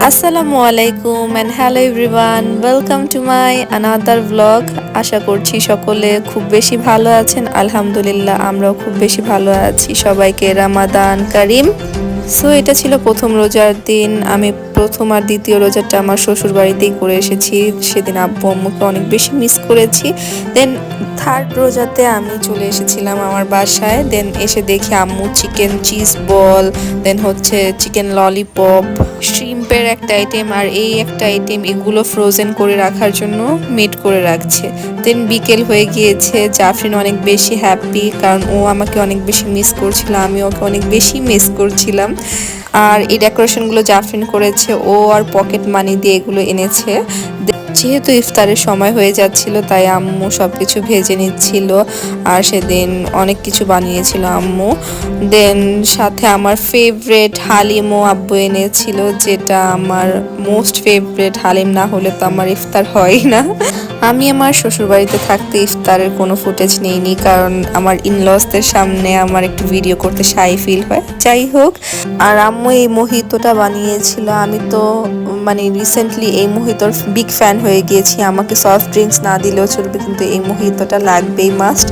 আসসালামু আলাইকুম and hello everyone, welcome to my another blog. আশা করছি সকলে খুব বেশি ভালো আছেন। আলহামদুলিল্লাহ আমরাও খুব বেশি ভালো আছি। সবাইকে রমাদান কারিম। সো এটা ছিল প্রথম রোজার দিন। আমি প্রথম আর দ্বিতীয় রোজাটা আমার শ্বশুর বাড়িতেই করে এসেছি। সেদিন আব্বু আম্মুকে অনেক বেশি মিস করেছি। দেন থার্ড রোজাতে আমি চলে এসেছিলাম আমার বাসায়। দেন এসে দেখি আম্মু চিকেন চিজ বল, দেন হচ্ছে চিকেন ললিপপ, শ্রিম্পের একটা আইটেম আর এই একটা আইটেম, এগুলো ফ্রোজেন করে রাখার জন্য মেড করে রাখছে। দেন বিকেল হয়ে গিয়েছে। জাফরিন অনেক বেশি হ্যাপি, কারণ ও আমাকে অনেক বেশি মিস করছিল, আমি ওকে অনেক বেশি মিস করছিলাম। আর এই ডেকোরেশনগুলো জাফরিন করেছে, ও আর পকেট মানি দিয়ে এগুলো এনেছে। যেহেতু ইফতারের সময় হয়ে যাচ্ছিল তাই আম্মু সবকিছু ভেজে নিচ্ছিল। আর সেদিন অনেক কিছু বানিয়েছিল আম্মু। দেন সাথে আমার ফেভারেট হালিমও আব্বু এনেছিল, যেটা আমার মোস্ট ফেভারেট। হালিম না হলে তো আমার ইফতার হয় না। আমি আমার শ্বশুরবাড়িতে থাকতে ইফতারের কোনো ফুটেজ নেইনি, কারণ আমার ইনলসদের সামনে আমার একটু ভিডিও করতে শাই ফিল হয়। যাই হোক, আর আম্মু এই মোহিতোটা বানিয়েছিল। আমি তো মানে রিসেন্টলি এই মোহিতোর বিগ ফ্যান হয়ে গিয়েছি। আমাকে সফট ড্রিঙ্কস না দিলেও চলবে, কিন্তু এই মোহিতোটা লাগবেই, মাস্ট।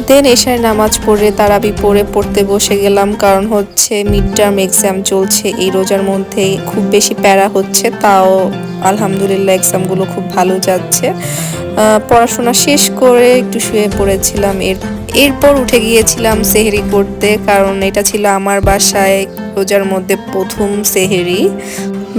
দেন এশার নামাজ পড়ে তারাবি পড়তে বসে গেলাম, কারণ হচ্ছে মিড টার্ম এক্সাম চলছে এই রোজার মধ্যে। খুব বেশি প্যারা হচ্ছে, তাও আলহামদুলিল্লাহ এক্সামগুলো খুব ভালো যাচ্ছে। পড়াশোনা শেষ করে একটু শুয়ে পড়েছিলাম। এরপর উঠে গিয়েছিলাম সেহরি করতে, কারণ এটা ছিল আমার বাসায় রোজার মধ্যে প্রথম সেহরি।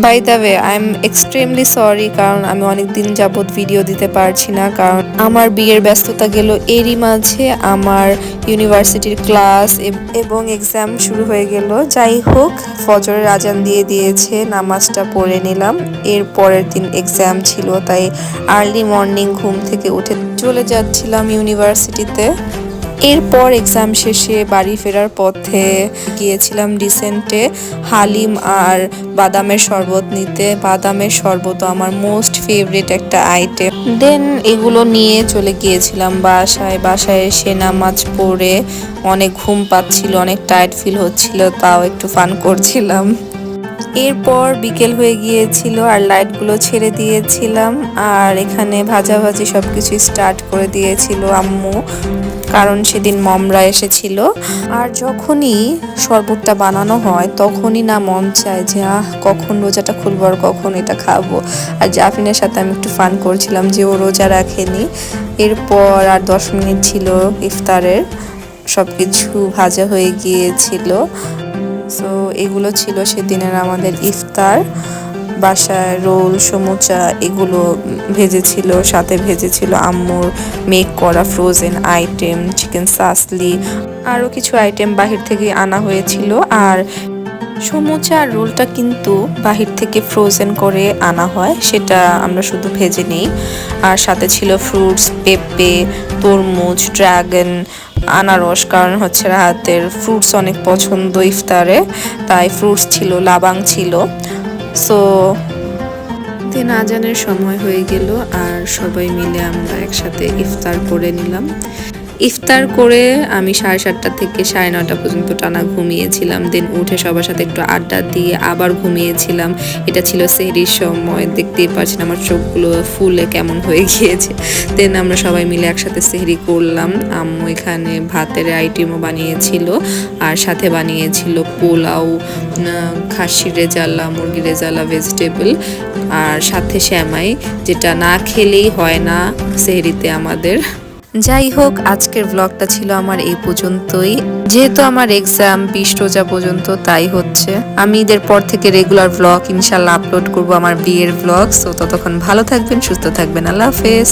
By the way, I am extremely sorry, কারণ আমি অনেক দিন যাবৎ ভিডিও দিতে পারছি না, কারণ আমার বিয়ের ব্যস্ততা গেল। এরই মাঝে আমার ইউনিভার্সিটির ক্লাস এবং এক্সাম শুরু হয়ে গেল। যাই হোক, ফজরের আজান দিয়ে দিয়েছে, নামাজটা পড়ে নিলাম। এর পরের দিন এক্সাম ছিল, তাই আর্লি মর্নিং ঘুম থেকে উঠে চলে যাচ্ছিলাম ইউনিভার্সিটিতে। এরপর এক্সাম শেষে বাড়ি ফেরার পথে গিয়েছিলাম ডিসেন্টে হালিম আর বাদামের শরবত নিতে। বাদামের শরবত আমার মোস্ট ফেভারিট একটা আইটেম। দেন এগুলো নিয়ে চলে গিয়েছিলাম বাসায় এসে নামাজ পড়ে অনেক ঘুম পাচ্ছিল, অনেক টায়ার্ড ফিল হচ্ছিল, তাও একটু ফান করছিলাম। এরপর বিকেল হয়ে গিয়েছিল আর লাইটগুলো ছেড়ে দিয়েছিলাম, আর এখানে ভাজাভাজি সবকিছু স্টার্ট করে দিয়েছিল আম্মু, কারণ সেদিন মমরা এসেছিল। আর যখনই শরবতটা বানানো হয় তখনই না মন চায় যে কখন রোজাটা খুলবো আর কখন এটা খাবো। আর জাফিনের সাথে আমি একটু ফান করছিলাম যে ও রোজা রাখেনি। এরপর আর 10 মিনিট ছিল ইফতারের, সব কিছু ভাজা হয়ে গিয়েছিল। সো এগুলো ছিল সেদিনের আমাদের ইফতার। বাসায় রোল, সমুচা এগুলো ভেজেছিল, সাথে ভেজেছিল আম্মুর মেক করা ফ্রোজেন আইটেম, চিকেন সাসলি, আরও কিছু আইটেম বাহির থেকে আনা হয়েছিল। আর সমুচা আর রোলটা কিন্তু বাহির থেকে ফ্রোজেন করে আনা হয়, সেটা আমরা শুধু ভেজে নিই। আর সাথে ছিল ফ্রুটস, পেঁপে, তরমুজ, ড্রাগন, আনারস, কারণ হচ্ছে রাহাতের ফ্রুটস অনেক পছন্দ ইফতারে, তাই ফ্রুটস ছিল, লাবাং ছিল। সো দিন আজানের সময় হয়ে গেল আর সবাই মিলে আমরা একসাথে ইফতার করে নিলাম। ইফতার করে আমি 7:30 থেকে 9:30 পর্যন্ত টানা ঘুমিয়েছিলাম। দেন উঠে সবার সাথে একটু আড্ডা দিয়ে আবার ঘুমিয়েছিলাম। এটা ছিল সেহরির সময়, দেখতেই পাচ্ছেন আমার চোখগুলো ফুলে কেমন হয়ে গিয়েছে। দেন আমরা সবাই মিলে একসাথে সেহরি করলাম। আম্মু এখানে ভাতের আইটেমও বানিয়েছিল, আর সাথে বানিয়েছিল পোলাও, খাসির রেজালা, মুরগির রেজালা, ভেজিটেবল, আর সাথে শ্যামাই, যেটা না খেলেই হয় না সেহরিতে আমাদের। যাই হোক, আজকের ব্লগটা ছিল আমার এই পর্যন্তই। যেহেতু আমার এক্সাম 20 রোজা পর্যন্ত, তাই হচ্ছে আমি ঈদের পর থেকে রেগুলার ব্লগ ইনশাল্লাহ আপলোড করব, আমার বিয়ের ব্লগ। সো ততক্ষণ ভালো থাকবেন, সুস্থ থাকবেন। আল্লাহ হাফেজ।